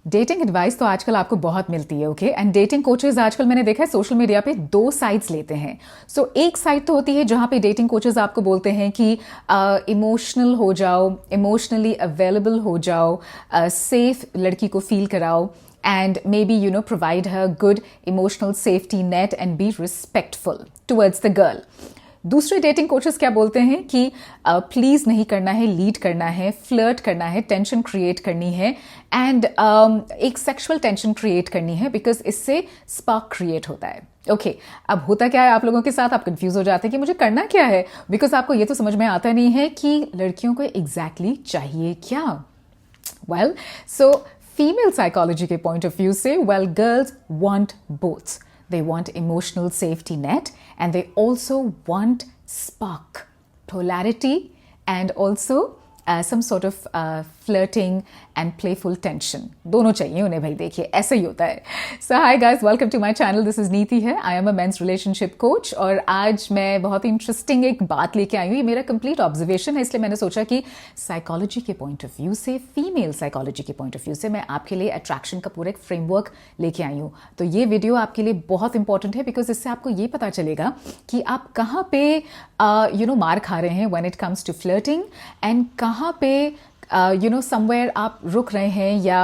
Dating advice तो आजकल आपको बहुत मिलती है, ओके। एंड डेटिंग कोचेस आजकल मैंने देखा है सोशल मीडिया पे दो साइड्स लेते हैं। सो एक साइड तो होती है जहाँ पे डेटिंग कोचेस आपको बोलते हैं कि इमोशनल हो जाओ, इमोशनली अवेलेबल हो जाओ, सेफ लड़की को फील कराओ, and maybe provide her good emotional safety net and be respectful towards the girl. दूसरे डेटिंग कोचेस क्या बोलते हैं कि प्लीज नहीं करना है, लीड करना है, फ्लर्ट करना है, टेंशन क्रिएट करनी है एंड एक सेक्सुअल टेंशन क्रिएट करनी है बिकॉज इससे स्पार्क क्रिएट होता है। ओके, अब होता क्या है आप लोगों के साथ, आप कंफ्यूज हो जाते हैं कि मुझे करना क्या है, बिकॉज आपको ये तो समझ में आता नहीं है कि लड़कियों को एग्जैक्टली चाहिए क्या। वेल, सो फीमेल साइकोलॉजी के पॉइंट ऑफ व्यू से, well, girls want both. They want emotional safety net and they also want spark, polarity and also some sort of flirting and playful tension. दोनों चाहिए उन्हें भाई, देखिए ऐसा ही होता है। So hi guys, welcome to my channel. This is नीति है। I am a men's relationship coach और आज मैं बहुत ही इंटरेस्टिंग एक बात लेके आई हूँ। ये मेरा कंप्लीट ऑब्जर्वेशन है, इसलिए मैंने सोचा कि साइकोलॉजी के पॉइंट ऑफ व्यू से, फीमेल साइकोलॉजी के पॉइंट ऑफ व्यू से मैं आपके लिए अट्रैक्शन का पूरा एक फ्रेमवर्क लेके आई हूँ। तो ये वीडियो आपके लिए बहुत इंपॉर्टेंट है बिकॉज इससे आपको ये पता चलेगा कि आप कहाँ पे मार खा रहे हैं when it comes to flirting and कहाँ पे समवेयर आप रुक रहे हैं या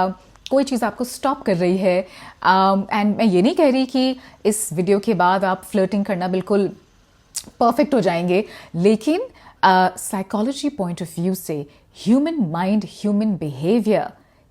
कोई चीज़ आपको स्टॉप कर रही है। एंड मैं ये नहीं कह रही कि इस वीडियो के बाद आप फ्लर्टिंग करना बिल्कुल परफेक्ट हो जाएंगे, लेकिन साइकोलॉजी पॉइंट ऑफ व्यू से ह्यूमन माइंड, ह्यूमन बिहेवियर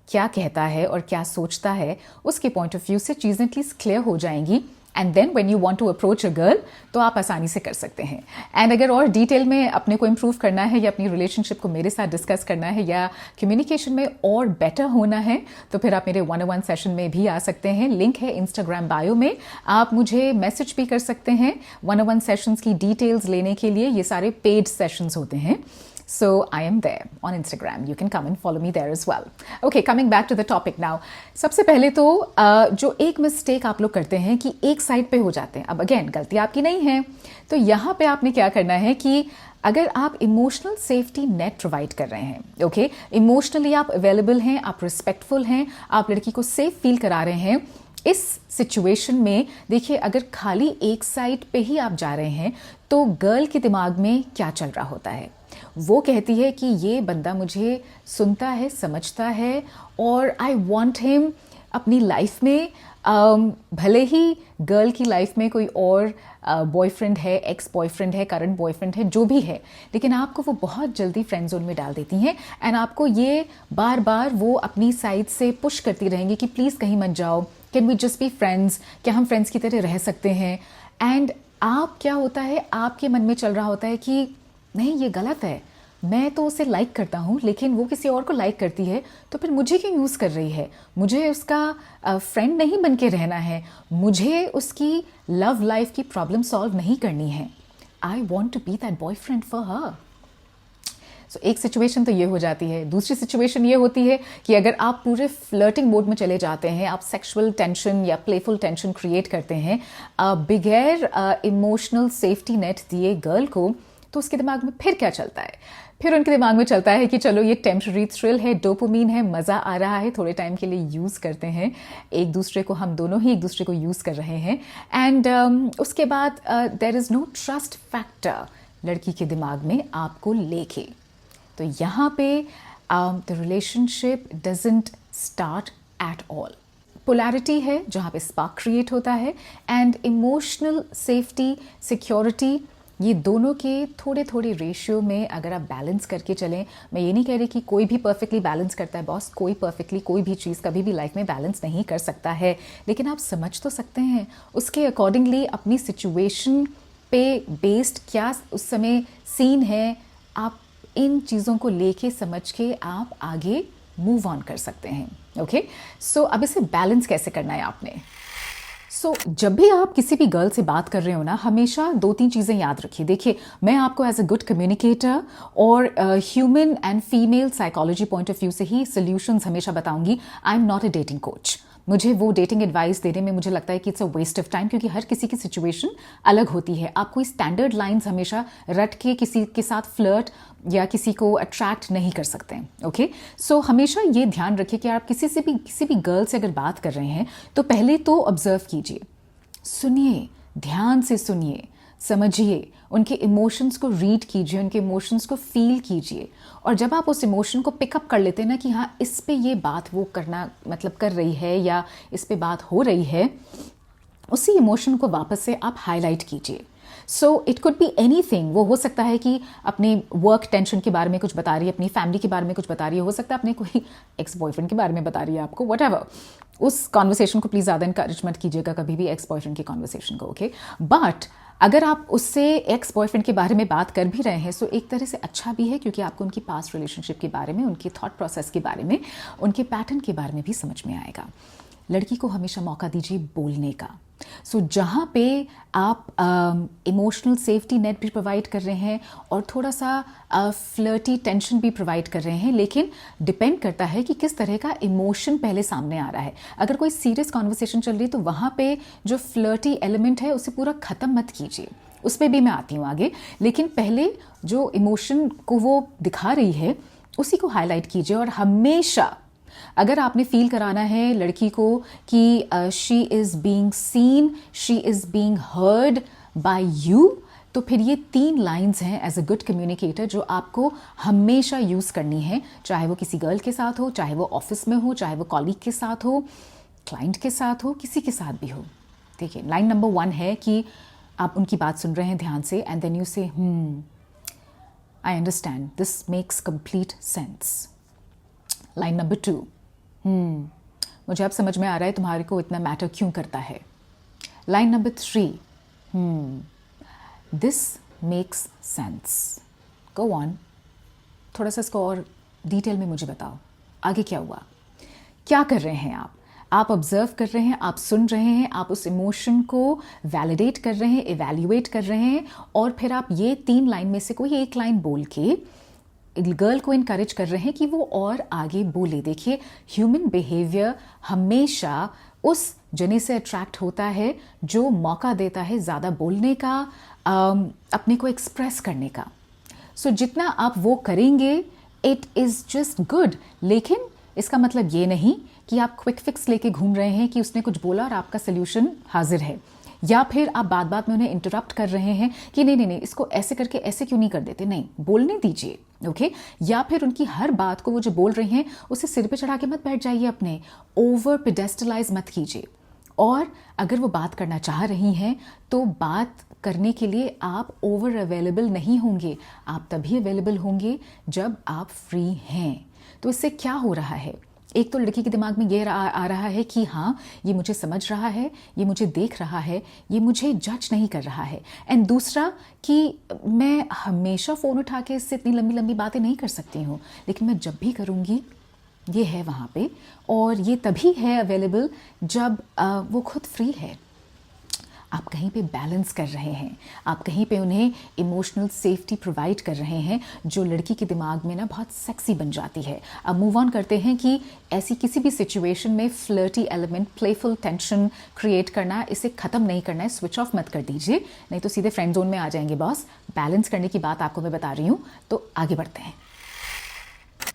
क्या कहता है और क्या सोचता है, उसके पॉइंट ऑफ व्यू से चीज़ें एटलीस्ट क्लियर हो जाएंगी। And then when you want to approach a girl तो आप आसानी से कर सकते हैं। एंड अगर और डिटेल में अपने को इम्प्रूव करना है या अपनी रिलेशनशिप को मेरे साथ डिस्कस करना है या कम्युनिकेशन में और बेटर होना है तो फिर आप मेरे 101 सेशन में भी आ सकते हैं। लिंक है इंस्टाग्राम बायो में, आप मुझे मैसेज भी कर सकते हैं। 101 सेशंस की डिटेल्स लेने के लिए ये सारे पेड सेशंस होते हैं। So I am there on Instagram. You can come and follow me there as well. Okay, coming back to the topic now. सबसे पहले तो जो एक मिस्टेक आप लोग करते हैं कि एक साइड पे हो जाते हैं। अब अगेन गलती आपकी नहीं है, तो यहाँ पे आपने क्या करना है कि अगर आप इमोशनल सेफ्टी नेट प्रोवाइड कर रहे हैं, ओके, इमोशनली आप अवेलेबल हैं, आप रिस्पेक्टफुल हैं, आप लड़की को सेफ फील करा रहे हैं, इस सिचुएशन में देखिए अगर खाली एक साइड पे ही आप जा रहे हैं तो गर्ल के दिमाग में क्या चल रहा होता है, वो कहती है कि ये बंदा मुझे सुनता है, समझता है और आई वॉन्ट हिम अपनी लाइफ में। भले ही गर्ल की लाइफ में कोई और बॉयफ्रेंड है, एक्स बॉयफ्रेंड है, करंट बॉयफ्रेंड है, जो भी है, लेकिन आपको वो बहुत जल्दी फ्रेंड जोन में डाल देती हैं एंड आपको ये बार बार वो अपनी साइड से पुश करती रहेंगी कि प्लीज़ कहीं मत जाओ, can we just be friends, क्या हम फ्रेंड्स की तरह रह सकते हैं। एंड आप क्या होता है, आपके मन में चल रहा होता है कि नहीं ये गलत है, मैं तो उसे लाइक करता हूँ लेकिन वो किसी और को लाइक करती है तो फिर मुझे क्यों यूज़ कर रही है, मुझे उसका फ्रेंड नहीं बन के रहना है, मुझे उसकी लव लाइफ की प्रॉब्लम सॉल्व नहीं करनी है। I want to be that boyfriend for her. So एक सिचुएशन तो ये हो जाती है। दूसरी सिचुएशन ये होती है कि अगर आप पूरे फ्लर्टिंग मोड में चले जाते हैं, आप सेक्सुअल टेंशन या प्लेफुल टेंशन क्रिएट करते हैं बगैर इमोशनल सेफ्टी नेट दिए गर्ल को, तो उसके दिमाग में फिर क्या चलता है, फिर उनके दिमाग में चलता है कि चलो ये टेम्पररी थ्रिल है, डोपामिन है, मज़ा आ रहा है, थोड़े टाइम के लिए यूज़ करते हैं एक दूसरे को, हम दोनों ही एक दूसरे को यूज़ कर रहे हैं। एंड उसके बाद there is no trust factor लड़की के दिमाग में आपको लेके, तो यहाँ पे the relationship doesn't start at all. Polarity है जहाँ पे स्पार्क क्रिएट होता है एंड इमोशनल सेफ्टी, सिक्योरिटी, ये दोनों के थोड़े थोड़े रेशियो में अगर आप बैलेंस करके चलें। मैं ये नहीं कह रही कि कोई भी परफेक्टली बैलेंस करता है बॉस, कोई परफेक्टली कोई भी चीज़ कभी भी लाइफ में बैलेंस नहीं कर सकता है, लेकिन आप समझ तो सकते हैं उसके अकॉर्डिंगली अपनी सिचुएशन पे बेस्ड क्या उस समय सीन है, आप इन चीज़ों को लेके समझ के आप आगे मूव ऑन कर सकते हैं। ओके, सो अब इसे बैलेंस कैसे करना है आपने। जब भी आप किसी भी गर्ल से बात कर रहे हो ना, हमेशा 2-3 चीज़ें याद रखिए। देखिए, मैं आपको एज अ गुड कम्युनिकेटर और human and female psychology point of view से ही सोल्यूशंस हमेशा बताऊंगी। I am not a dating coach. मुझे वो डेटिंग एडवाइस देने में मुझे लगता है कि it's a waste of time, क्योंकि हर किसी की सिचुएशन अलग होती है। आप कोई स्टैंडर्ड लाइंस हमेशा रट के किसी के साथ फ्लर्ट या किसी को अट्रैक्ट नहीं कर सकते हैं। ओके, सो हमेशा ये ध्यान रखिए कि आप किसी भी गर्ल से अगर बात कर रहे हैं तो पहले तो ऑब्जर्व कीजिए, सुनिए, ध्यान से सुनिए, समझिए, उनके इमोशंस को रीड कीजिए, उनके इमोशंस को फील कीजिए। और जब आप उस इमोशन को पिकअप कर लेते हैं ना कि हाँ इस पे ये बात वो करना मतलब कर रही है या इस पे बात हो रही है, उसी इमोशन को वापस से आप हाईलाइट कीजिए। So it could be anything. वो हो सकता है कि अपने वर्क टेंशन के बारे में कुछ बता रही है, अपनी फैमिली के बारे में कुछ बता रही है, हो सकता है अपने कोई एक्स बॉयफ्रेंड के बारे में बता रही है आपको, व्हाटएवर। उस कॉन्वर्सेशन को प्लीज़ ज़्यादा इंकरेज मत कीजिएगा कभी भी, एक्स बॉयफ्रेंड की कॉन्वर्सेशन को। ओके, बट अगर आप उससे एक्स बॉयफ्रेंड के बारे में बात कर भी रहे हैं सो एक तरह से अच्छा भी है, क्योंकि आपको उनकी पास्ट रिलेशनशिप के बारे में, उनके थॉट प्रोसेस के बारे में, उनके पैटर्न के बारे में भी समझ में आएगा। लड़की को हमेशा मौका दीजिए बोलने का। सो जहाँ पे आप इमोशनल सेफ्टी नेट भी प्रोवाइड कर रहे हैं और थोड़ा सा फ्लर्टी टेंशन भी प्रोवाइड कर रहे हैं, लेकिन डिपेंड करता है कि किस तरह का इमोशन पहले सामने आ रहा है। अगर कोई सीरियस कॉन्वर्सेशन चल रही है तो वहाँ पे जो फ्लर्टी एलिमेंट है उसे पूरा ख़त्म मत कीजिए, उस पर भी मैं आती हूँ आगे, लेकिन पहले जो इमोशन को वो दिखा रही है उसी को हाईलाइट कीजिए। और हमेशा अगर आपने फील कराना है लड़की को कि she is being seen, she is being heard by you, तो फिर ये 3 लाइंस हैं एज अ गुड कम्युनिकेटर जो आपको हमेशा यूज़ करनी है, चाहे वो किसी गर्ल के साथ हो, चाहे वो ऑफिस में हो, चाहे वो कॉलीग के साथ हो, क्लाइंट के साथ हो, किसी के साथ भी हो। देखिए, लाइन नंबर 1 है कि आप उनकी बात सुन रहे हैं ध्यान से, एंड देन यू से I understand, this makes complete sense. Line number 2, मुझे अब समझ में आ रहा है तुम्हारे को इतना मैटर क्यों करता है। Line number 3, this makes sense. Go on, थोड़ा सा इसको और डिटेल में मुझे बताओ, आगे क्या हुआ, क्या कर रहे हैं आप ऑब्जर्व कर रहे हैं, आप सुन रहे हैं, आप उस इमोशन को वैलिडेट कर रहे हैं, इवैल्यूएट कर रहे हैं, और फिर आप ये 3 लाइन में से कोई एक लाइन बोल के गर्ल को इनकरेज कर रहे हैं कि वो और आगे बोले। देखिए, ह्यूमन बिहेवियर हमेशा उस जने से अट्रैक्ट होता है जो मौका देता है ज़्यादा बोलने का, अपने को एक्सप्रेस करने का। सो जितना आप वो करेंगे इट इज़ जस्ट गुड, लेकिन इसका मतलब ये नहीं कि आप क्विक फिक्स लेके घूम रहे हैं कि उसने कुछ बोला और आपका सोल्यूशन हाजिर है, या फिर आप बात बात में उन्हें इंटरप्ट कर रहे हैं कि नहीं इसको ऐसे करके ऐसे क्यों नहीं कर देते, नहीं, बोलने दीजिए। ओके, या फिर उनकी हर बात को वो जो बोल रहे हैं उसे सिर पे चढ़ा के मत बैठ जाइए, अपने ओवर पेडेस्टलाइज मत कीजिए। और अगर वो बात करना चाह रही हैं तो बात करने के लिए आप ओवर अवेलेबल नहीं होंगे, आप तभी अवेलेबल होंगे जब आप फ्री हैं। तो इससे क्या हो रहा है, एक तो लड़की के दिमाग में ये आ रहा है कि हाँ ये मुझे समझ रहा है, ये मुझे देख रहा है, ये मुझे जज नहीं कर रहा है, एंड दूसरा कि मैं हमेशा फ़ोन उठा के इससे इतनी लंबी लंबी बातें नहीं कर सकती हूँ, लेकिन मैं जब भी करूँगी ये है वहाँ पे, और ये तभी है अवेलेबल जब वो खुद फ्री है। आप कहीं पे बैलेंस कर रहे हैं, आप कहीं पे उन्हें इमोशनल सेफ्टी प्रोवाइड कर रहे हैं जो लड़की के दिमाग में ना बहुत सेक्सी बन जाती है। अब मूव ऑन करते हैं कि ऐसी किसी भी सिचुएशन में flirty element, playful tension create करना, इसे ख़त्म नहीं करना है, स्विच ऑफ मत कर दीजिए, नहीं तो सीधे फ्रेंड जोन में आ जाएंगे बॉस। बैलेंस करने की बात आपको मैं बता रही हूँ, तो आगे बढ़ते हैं।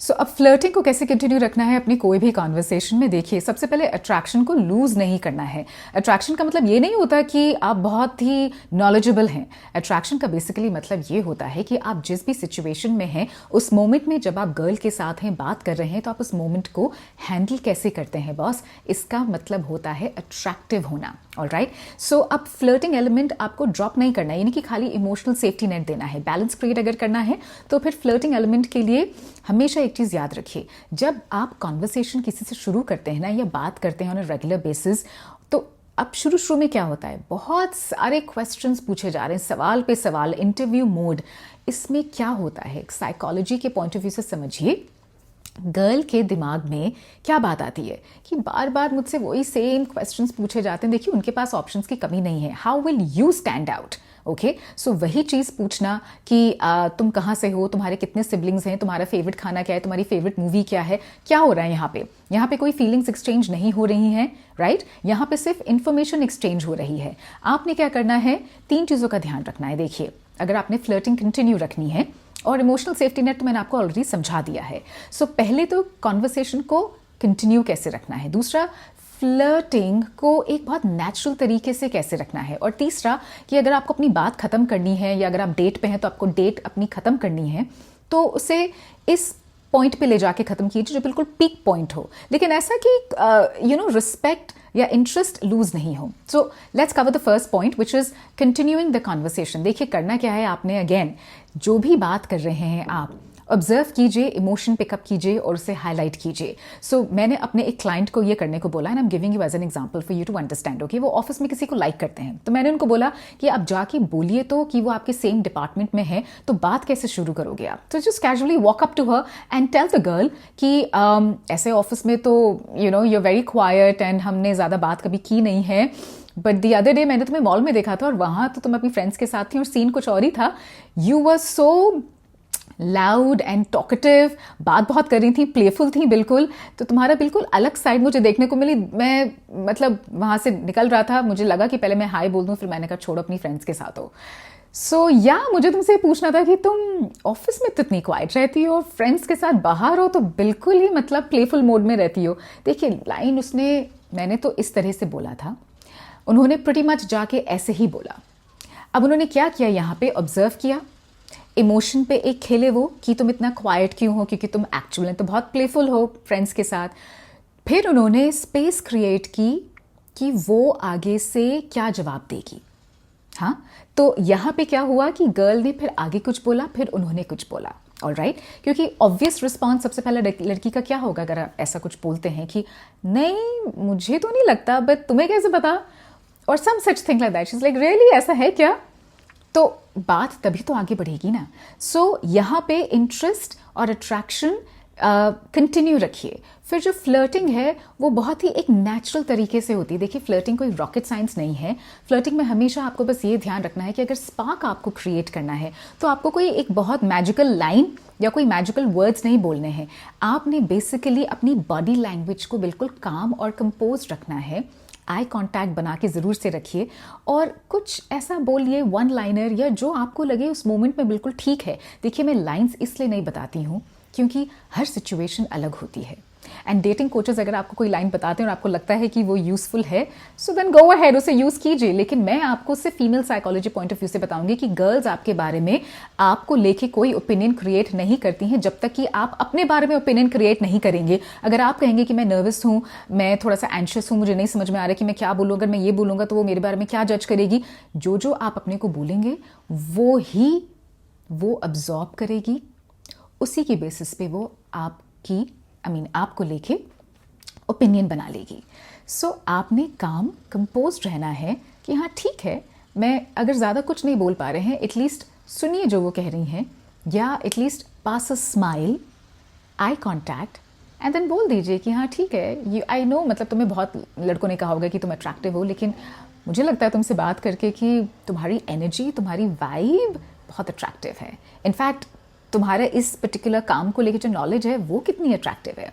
सो अब फ्लर्टिंग को कैसे कंटिन्यू रखना है अपनी कोई भी कॉन्वर्सेशन में। देखिए, सबसे पहले अट्रैक्शन को लूज नहीं करना है। अट्रैक्शन का मतलब ये नहीं होता कि आप बहुत ही नॉलेजेबल हैं। अट्रैक्शन का बेसिकली मतलब ये होता है कि आप जिस भी सिचुएशन में हैं उस मोमेंट में जब आप गर्ल के साथ हैं, बात कर रहे हैं, तो आप उस मोमेंट को हैंडल कैसे करते हैं बॉस, इसका मतलब होता है अट्रैक्टिव होना। ऑलराइट, सो अब फ्लर्टिंग एलिमेंट आपको ड्रॉप नहीं करना है, यानी कि खाली इमोशनल सेफ्टी नेट देना है। बैलेंस क्रिएट अगर करना है तो फिर फ्लर्टिंग एलिमेंट के लिए हमेशा एक चीज़ याद रखिए, जब आप कॉन्वर्सेशन किसी से शुरू करते हैं ना, या बात करते हैं ऑन अ रेगुलर बेसिस, तो अब शुरू में क्या होता है, बहुत सारे क्वेश्चंस पूछे जा रहे हैं, सवाल पे सवाल, इंटरव्यू मोड। इसमें क्या होता है, साइकोलॉजी के पॉइंट ऑफ व्यू से समझिए, गर्ल के दिमाग में क्या बात आती है कि बार बार मुझसे वही सेम क्वेश्चंस पूछे जाते हैं। देखिए, उनके पास ऑप्शंस की कमी नहीं है। How will you stand out, okay so वही चीज़ पूछना कि तुम कहाँ से हो, तुम्हारे कितने सिबलिंग्स हैं, तुम्हारा फेवरेट खाना क्या है, तुम्हारी फेवरेट मूवी क्या है, क्या हो रहा है यहाँ पे कोई फीलिंग्स एक्सचेंज नहीं हो रही हैं, राइट? यहाँ पे सिर्फ इंफॉर्मेशन एक्सचेंज हो रही है। आपने क्या करना है, 3 चीज़ों का ध्यान रखना है। देखिए, अगर आपने फ्लर्टिंग कंटिन्यू रखनी है, और इमोशनल सेफ्टी नेट तो मैंने आपको ऑलरेडी समझा दिया है। सो पहले तो कॉन्वर्सेशन को कंटिन्यू कैसे रखना है, दूसरा फ्लर्टिंग को एक बहुत नेचुरल तरीके से कैसे रखना है, और तीसरा कि अगर आपको अपनी बात खत्म करनी है या अगर आप डेट पे हैं तो आपको डेट अपनी खत्म करनी है तो उसे इस पॉइंट पे ले जाके खत्म कीजिए जो बिल्कुल पीक पॉइंट हो, लेकिन ऐसा कि रिस्पेक्ट या इंटरेस्ट लूज नहीं हो। So let's cover the first point which is continuing the conversation. देखिए, करना क्या है, आपने अगेन जो भी बात कर रहे हैं आप ऑब्जर्व कीजिए, इमोशन पिकअप कीजिए और उसे हाईलाइट कीजिए। सो मैंने अपने एक क्लाइंट को ये करने को बोला, and I am giving you as an example for you to understand. Okay, वो ऑफिस में किसी को लाइक करते हैं, तो मैंने उनको बोला कि आप जाके बोलिए तो कि वो आपके सेम डिपार्टमेंट में है, तो बात कैसे शुरू करोगे आप? तो just casually walk up to her and tell the girl कि ऐसे ऑफिस में तो you know you are very quite and हमने ज़्यादा बात कभी की नहीं है, बट द अदर डे मैंने तुम्हें मॉल में देखा था और वहाँ तो तुम अपनी फ्रेंड्स के साथ थी और सीन कुछ और ही था। You were so loud and talkative, बात बहुत कर रही थी, प्लेफुल थी बिल्कुल, तो तुम्हारा बिल्कुल अलग साइड मुझे देखने को मिली। मैं मतलब वहाँ से निकल रहा था, मुझे लगा कि पहले मैं हाय बोल दूँ, फिर मैंने कहा छोड़ो, अपनी फ्रेंड्स के साथ हो। सो मुझे तुमसे पूछना था कि तुम ऑफिस में तो इतनी क्वाइट रहती हो, फ्रेंड्स के साथ बाहर हो तो बिल्कुल ही मतलब प्लेफुल मोड में रहती हो। देखिए, लाइन मैंने तो इस तरह से बोला था, उन्होंने प्रीटी मच जाके ऐसे ही बोला। अब उन्होंने क्या किया, यहाँ पे ऑब्जर्व किया, इमोशन पे एक खेले वो कि तुम इतना क्वाइट क्यों हो, क्योंकि तुम एक्चुअल में तो बहुत प्लेफुल हो फ्रेंड्स के साथ। फिर उन्होंने स्पेस क्रिएट की कि वो आगे से क्या जवाब देगी। हाँ, तो यहाँ पे क्या हुआ कि गर्ल ने फिर आगे कुछ बोला, फिर उन्होंने कुछ बोला। ऑलराइट, क्योंकि ऑब्वियस रिस्पॉन्स सबसे पहले लड़की का क्या होगा अगर आप ऐसा कुछ बोलते हैं कि नहीं मुझे तो नहीं लगता, बट तुम्हें कैसे पता, और some such thing like that. She is like really ऐसा है क्या? तो बात तभी तो आगे बढ़ेगी ना। सो यहाँ पे इंटरेस्ट और अट्रैक्शन कंटिन्यू रखिए। फिर जो फ्लर्टिंग है वो बहुत ही एक नेचुरल तरीके से होती है। देखिए, फ्लर्टिंग कोई रॉकेट साइंस नहीं है। फ्लर्टिंग में हमेशा आपको बस ये ध्यान रखना है कि अगर स्पार्क आपको क्रिएट करना है तो आपको कोई एक बहुत मैजिकल लाइन या कोई मैजिकल वर्ड्स नहीं बोलने हैं। आपने बेसिकली अपनी बॉडी लैंग्वेज को बिल्कुल काम और कंपोज रखना है। आई कॉन्टैक्ट बना के ज़रूर से रखिए और कुछ ऐसा बोलिए, वन लाइनर या जो आपको लगे उस मोमेंट में बिल्कुल ठीक है। देखिए, मैं लाइंस इसलिए नहीं बताती हूँ क्योंकि हर सिचुएशन अलग होती है, एंड डेटिंग कोचेस अगर आपको कोई लाइन बताते हैं और आपको लगता है कि वो यूजफुल है, सो देन गो अहेड, उसे यूज़ कीजिए। लेकिन मैं आपको सिर्फ female psychology point of view से बताऊंगी कि गर्ल्स आपके बारे में आपको लेके कोई ओपिनियन क्रिएट नहीं करती हैं जब तक कि आप अपने बारे में ओपिनियन क्रिएट नहीं करेंगे। अगर आप कहेंगे कि मैं नर्वस हूँ, मैं थोड़ा सा एंशियस हूँ, मुझे नहीं समझ में आ रहा कि मैं क्या बोलूँ, अगर मैं ये बोलूँगा तो वो मेरे बारे में क्या जज करेगी, जो आप अपने को बोलेंगे वो अब्जॉर्ब करेगी, उसी की बेसिस पे वो आपको लेके ओपिनियन बना लेगी। सो आपने काम कंपोज रहना है कि हाँ ठीक है, मैं अगर ज़्यादा कुछ नहीं बोल पा रहे हैं, एटलीस्ट सुनिए जो वो कह रही हैं, या at least pass a smile, eye contact, and then बोल दीजिए कि हाँ ठीक है, आई नो, मतलब तुम्हें बहुत लड़कों ने कहा होगा कि तुम अट्रैक्टिव हो, लेकिन मुझे लगता है तुमसे बात करके कि तुम्हारी एनर्जी, तुम्हारी वाइब बहुत अट्रैक्टिव है। इनफैक्ट तुम्हारे इस पर्टिकुलर काम को लेकर जो नॉलेज है वो कितनी अट्रैक्टिव है।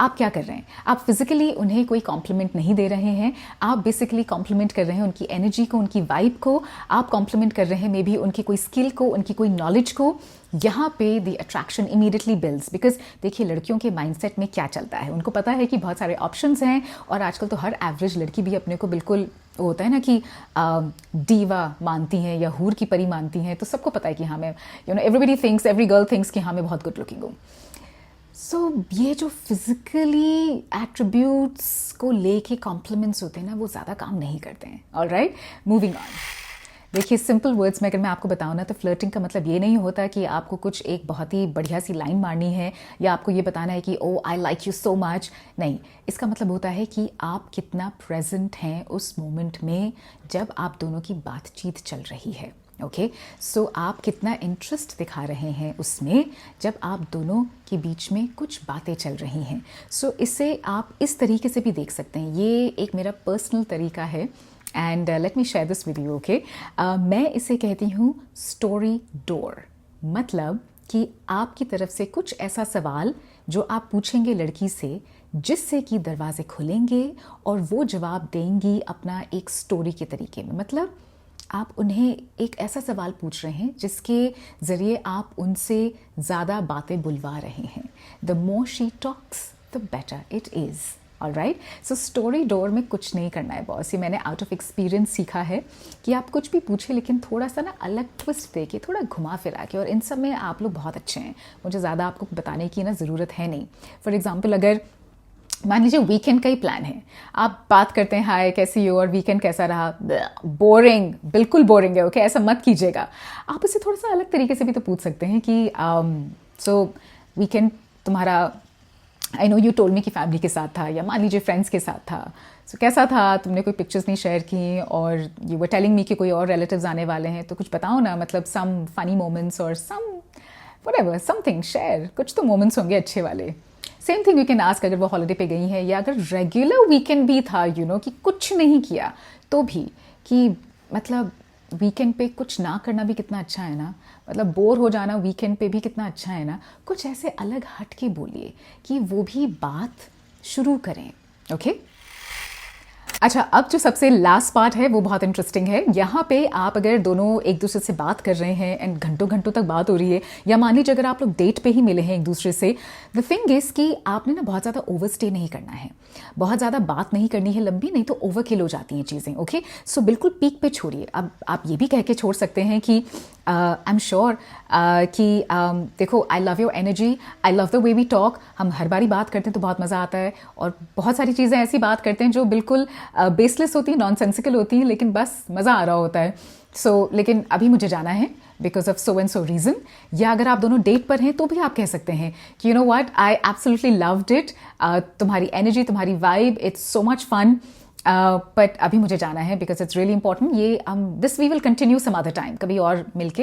आप क्या कर रहे हैं, आप फिजिकली उन्हें कोई कॉम्प्लीमेंट नहीं दे रहे हैं, आप बेसिकली कॉम्प्लीमेंट कर रहे हैं उनकी एनर्जी को, उनकी वाइब को, आप कॉम्प्लीमेंट कर रहे हैं मे बी उनकी कोई स्किल को, उनकी कोई नॉलेज को। यहाँ पे the attraction immediately builds, because देखिए लड़कियों के माइंडसेट में क्या चलता है, उनको पता है कि बहुत सारे ऑप्शंस हैं, और आजकल तो हर एवरेज लड़की भी अपने को बिल्कुल होता है ना कि डीवा मानती हैं या हूर की परी मानती हैं, तो सबको पता है कि हाँ मैं everybody thinks, every girl thinks कि हाँ मैं बहुत गुड लुकिंग हूँ। सो ये जो फिजिकली एट्रीब्यूट्स को लेके कॉम्प्लीमेंट्स होते हैं ना, वो ज़्यादा काम नहीं करते हैं। Alright, moving on. देखिए, सिंपल वर्ड्स में अगर मैं आपको बताऊँ ना, तो फ्लर्टिंग का मतलब ये नहीं होता कि आपको कुछ एक बहुत ही बढ़िया सी लाइन मारनी है या आपको ये बताना है कि oh I like you so much. नहीं, इसका मतलब होता है कि आप कितना प्रेजेंट हैं उस मोमेंट में जब आप दोनों की बातचीत चल रही है। ओके, सो आप कितना इंटरेस्ट दिखा रहे हैं उसमें जब आप दोनों के बीच में कुछ बातें चल रही हैं। सो इसे आप इस तरीके से भी देख सकते हैं। ये एक मेरा पर्सनल तरीका है and let me share this with you, okay. मैं इसे कहती हूँ स्टोरी डोर। मतलब कि आपकी तरफ से कुछ ऐसा सवाल जो आप पूछेंगे लड़की से, जिससे कि दरवाजे खुलेंगे और वो जवाब देंगी अपना एक स्टोरी के तरीके में। मतलब आप उन्हें एक ऐसा सवाल पूछ रहे हैं जिसके ज़रिए आप उनसे ज़्यादा बातें बुलवा रहे हैं। The more she talks the better it is. All right, so story door में कुछ नहीं करना है बॉस। ये मैंने आउट ऑफ एक्सपीरियंस सीखा है कि आप कुछ भी पूछे लेकिन थोड़ा सा ना अलग ट्विस्ट दे के, थोड़ा घुमा फिरा के, और इन सब में आप लोग बहुत अच्छे हैं। मुझे ज़्यादा आपको बताने की ना ज़रूरत है नहीं। फॉर एग्जाम्पल, अगर मान लीजिए वीकेंड का ही प्लान है, आप बात करते हैं हाय कैसी हो और वीकेंड कैसा रहा, बोरिंग, बिल्कुल बोरिंग है, ओके, ऐसा मत कीजिएगा। आप उसे थोड़ा सा अलग तरीके से भी तो पूछ सकते हैं कि सो वीकेंड तुम्हारा, I know you told me कि फैमिली के साथ था, या मान लीजिए फ्रेंड्स के साथ था, सो कैसा था, तुमने कोई पिक्चर्स नहीं शेयर की, और यू वर टेलिंग मी कि कोई और रिलेटिव्स आने वाले हैं, तो कुछ बताओ ना, मतलब सम फनी मोमेंट्स और सम व्हाटएवर, समथिंग शेयर, कुछ तो मोमेंट्स होंगे अच्छे वाले। Same thing you can ask अगर वो हॉलीडे पे गई है, या अगर रेगुलर वीकेंड भी था, यू नो, कि कुछ नहीं किया तो भी, कि मतलब वीकेंड पे कुछ ना करना भी कितना अच्छा है ना, मतलब बोर हो जाना वीकेंड पे भी कितना अच्छा है ना। कुछ ऐसे अलग हट के बोलिए कि वो भी बात शुरू करें, ओके। अच्छा, अब जो सबसे लास्ट पार्ट है वो बहुत इंटरेस्टिंग है। यहाँ पे आप अगर दोनों एक दूसरे से बात कर रहे हैं एंड घंटों घंटों तक बात हो रही है, या मान लीजिए अगर आप लोग डेट पे ही मिले हैं एक दूसरे से, द थिंग इज कि आपने ना बहुत ज़्यादा ओवरस्टे नहीं करना है, बहुत ज़्यादा बात नहीं करनी है लंबी, नहीं तो ओवरकिल हो जाती हैं चीज़ें, ओके। सो बिल्कुल पीक पे छोड़िए। अब आप ये भी कह के छोड़ सकते हैं कि आई एम श्योर कि देखो, I love your energy, I love the way we talk. हम हर बारी बात करते हैं तो बहुत मज़ा आता है, और बहुत सारी चीज़ें ऐसी बात करते हैं जो बिल्कुल बेसलेस होती हैं, नॉनसेंसिकल होती हैं, लेकिन बस मज़ा आ रहा होता है। लेकिन अभी मुझे जाना है because of so and so reason. या अगर आप दोनों डेट पर हैं तो भी आप कह सकते हैं कि you know what, I absolutely loved it, तुम्हारी एनर्जी, तुम्हारी vibe, it's so much fun, but अभी मुझे जाना है बिकॉज इट्स रियली इंपॉर्टेंट। ये this we will continue some other time, कभी और मिलके,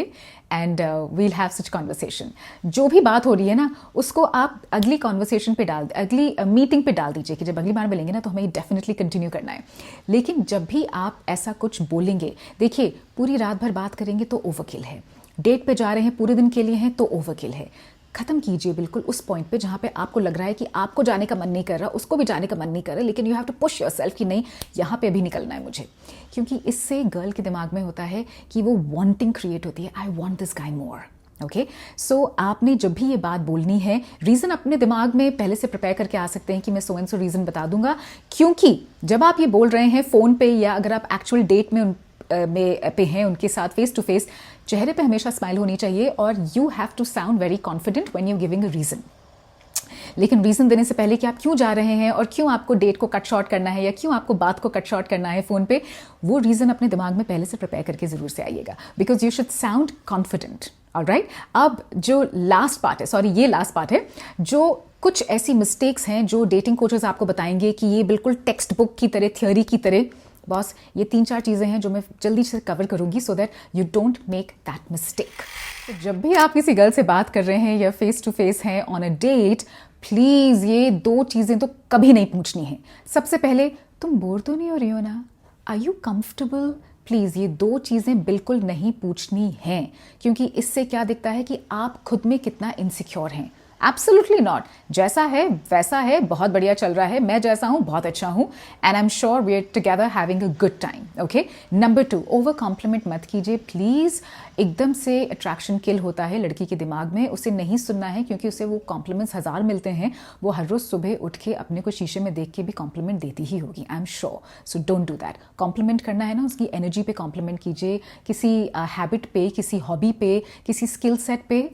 and we'll have such conversation. जो भी बात हो रही है ना, उसको आप अगली कॉन्वर्सेशन पे अगली मीटिंग पे डाल दीजिए कि जब अगली बार मिलेंगे ना तो हमें डेफिनेटली कंटिन्यू करना है। लेकिन जब भी आप ऐसा कुछ बोलेंगे, देखिए, पूरी रात भर बात करेंगे तो ओवरकिल है, डेट पे जा रहे हैं पूरे दिन के लिए हैं तो ओवरकिल है। खत्म कीजिए बिल्कुल उस पॉइंट पे जहाँ पे आपको लग रहा है कि आपको जाने का मन नहीं कर रहा, उसको भी जाने का मन नहीं कर रहा, लेकिन you have to push yourself कि नहीं, यहाँ पे अभी निकलना है मुझे। क्योंकि इससे गर्ल के दिमाग में होता है कि वो वांटिंग क्रिएट होती है, I want this guy more, okay. So आपने जब भी ये बात बोलनी है, रीज़न अपने दिमाग में पहले से प्रिपेयर करके आ सकते हैं कि मैं सो एंड सो रीज़न बता दूंगा। क्योंकि जब आप ये बोल रहे हैं फ़ोन पे, या अगर आप एक्चुअल डेट में पे हैं उनके साथ फेस टू फेस, चेहरे पे हमेशा स्माइल होनी चाहिए, और you have to sound very confident when you giving a reason. लेकिन रीज़न देने से पहले कि आप क्यों जा रहे हैं और क्यों आपको डेट को कट शॉर्ट करना है, या क्यों आपको बात को कट शॉर्ट करना है फ़ोन पे, वो रीज़न अपने दिमाग में पहले से प्रिपेयर करके ज़रूर से आइएगा, because you should sound confident. Alright, अब जो लास्ट पार्ट है, सॉरी ये लास्ट पार्ट है, जो कुछ ऐसी मिस्टेक्स हैं जो डेटिंग कोचेस आपको बताएंगे कि ये बिल्कुल टेक्स्ट बुक की तरह, थ्योरी की तरह। बॉस, ये 3-4 चीज़ें हैं जो मैं जल्दी से कवर करूंगी so that you don't make that mistake. तो जब भी आप किसी गर्ल से बात कर रहे हैं या फेस टू फेस हैं ऑन अ डेट, प्लीज़ ये 2 चीज़ें तो कभी नहीं पूछनी है। सबसे पहले, तुम बोर तो नहीं हो रही हो ना, आर यू कंफर्टेबल, प्लीज़ ये 2 चीज़ें बिल्कुल नहीं पूछनी हैं, क्योंकि इससे क्या दिखता है कि आप खुद में कितना इनसिक्योर हैं। एब्सोल्युटली नॉट, जैसा है वैसा है, बहुत बढ़िया चल रहा है, मैं जैसा हूँ बहुत अच्छा हूँ, and I am sure we are together having a good time, okay. Number 2, over compliment मत कीजिए प्लीज़। एकदम से अट्रैक्शन किल होता है लड़की के दिमाग में, उसे नहीं सुनना है, क्योंकि उसे वो कॉम्प्लीमेंट्स 1000 मिलते हैं, वो हर रोज़ सुबह उठ के अपने को शीशे में देख के भी कॉम्प्लीमेंट देती ही होगी, I am sure. So don't do that. Compliment करना है ना, उसकी एनर्जी पे कॉम्प्लीमेंट कीजिए, किसी हैबिट पे, किसी हॉबी पे, किसी स्किल सेट पे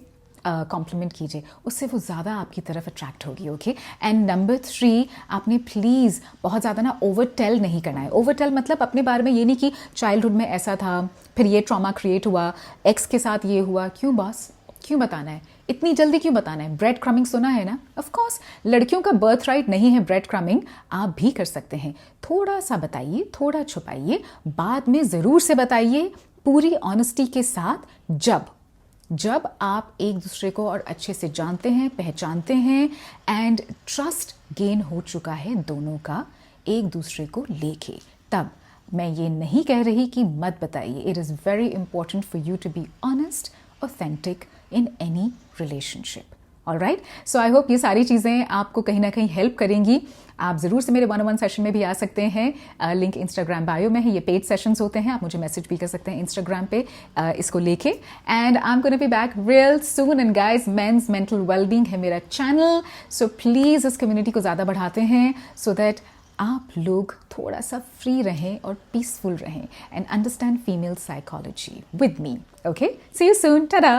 कॉम्प्लीमेंट कीजिए, उससे वो ज़्यादा आपकी तरफ अट्रैक्ट होगी, ओके। एंड नंबर 3, आपने प्लीज़ बहुत ज़्यादा ना ओवर टेल नहीं करना है। ओवर टेल मतलब अपने बारे में ये नहीं कि चाइल्डहुड में ऐसा था, फिर ये ट्रॉमा क्रिएट हुआ, एक्स के साथ ये हुआ, क्यों बॉस, क्यों बताना है, इतनी जल्दी क्यों बताना है। ब्रेड क्रमिंग सुना है ना, ऑफ कोर्स लड़कियों का बर्थ राइट नहीं है ब्रेड क्रमिंग, आप भी कर सकते हैं। थोड़ा सा बताइए, थोड़ा छुपाइए, बाद में ज़रूर से बताइए पूरी ऑनेस्टी के साथ, जब आप एक दूसरे को और अच्छे से जानते हैं, पहचानते हैं, एंड ट्रस्ट गेन हो चुका है दोनों का एक दूसरे को लेके, तब मैं ये नहीं कह रही कि मत बताइए. It is very important for you to be honest, authentic in any relationship. Alright, so I hope ये सारी चीज़ें आपको कहीं ना कहीं हेल्प करेंगी. आप ज़रूर से मेरे 1-on-1 सेशन में भी आ सकते हैं. लिंक इंस्टाग्राम बायो में है. ये पेड सेशंस होते हैं. आप मुझे मैसेज भी कर सकते हैं इंस्टाग्राम पे इसको लेके. And I am gonna be back real soon. And guys, men's mental wellbeing है मेरा चैनल. सो प्लीज़ इस कम्युनिटी को ज़्यादा बढ़ाते हैं सो दैट आप लोग थोड़ा सा फ्री रहें और पीसफुल रहें and understand female psychology with me. Okay, see you soon. Tata.